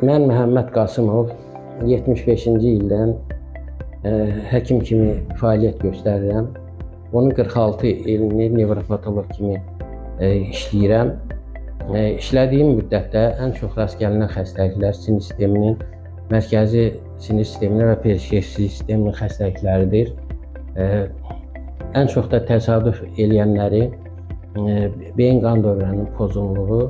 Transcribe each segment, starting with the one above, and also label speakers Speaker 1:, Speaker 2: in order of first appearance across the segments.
Speaker 1: Mən Məhəmməd Qasımov 75-ci ildən həkim kimi fəaliyyət göstərirəm. Onun 46 ilini nevropatoloq kimi işləyirəm. İşlədiyim müddətdə ən çox rast gəlinən xəstəliklər sinir sisteminin, mərkəzi sinir sisteminə və perifer sisteminin xəstəlikləridir. Ən çox da təsadüf eləyənləri beyin qan dövrəninin pozulduğu,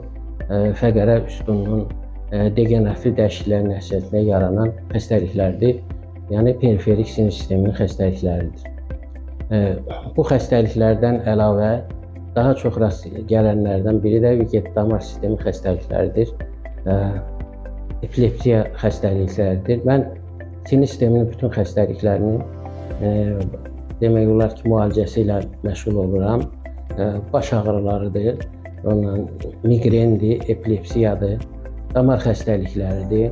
Speaker 1: fəqərə üstünlüğün degenerativ dəyişikliklər nəticəsində yaranan xəstəliklərdir. Yəni periferik sinir sisteminin xəstəlikləridir. Bu xəstəliklərdən əlavə daha çox rast gələnlərdən biri də vüqet damar sistemi xəstəlikləridir. Epilepsiya xəstəlikləridir. Mən sinir sisteminin bütün xəstəliklərini demək olar ki, müalicəsi ilə məşğul oluram. Baş ağrılarıdır, miqrendir, epilepsiyadır, damar xəstəlikləridir,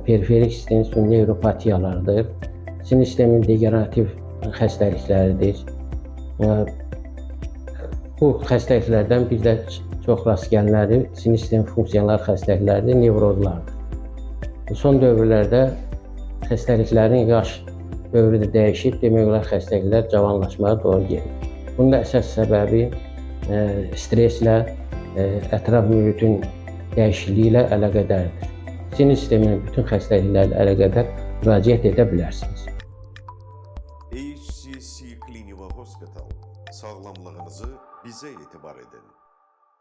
Speaker 1: periferik sistem nevropatiyalardır, sinir sisteminin degenerativ xəstəlikləridir. Bu xəstəliklərdən bir də çox rast gəlinləri sinir sistemi funksiyaları xəstəlikləridir, nevrozlardır. Son dövrlərdə xəstəliklərin yaş dövrü də dəyişib, demək olar xəstəliklər cavanlaşmaya doğru gedir. Bunun da əsas səbəbi stresslə, ətraf mühitin dəyişikliyi ilə əlaqədardır. Sinir sisteminin bütün xəstəliklərlə əlaqədar müraciət edə bilərsiniz.
Speaker 2: HCC Clinical Hospital, sağlamlığınızı bizə etibar edin.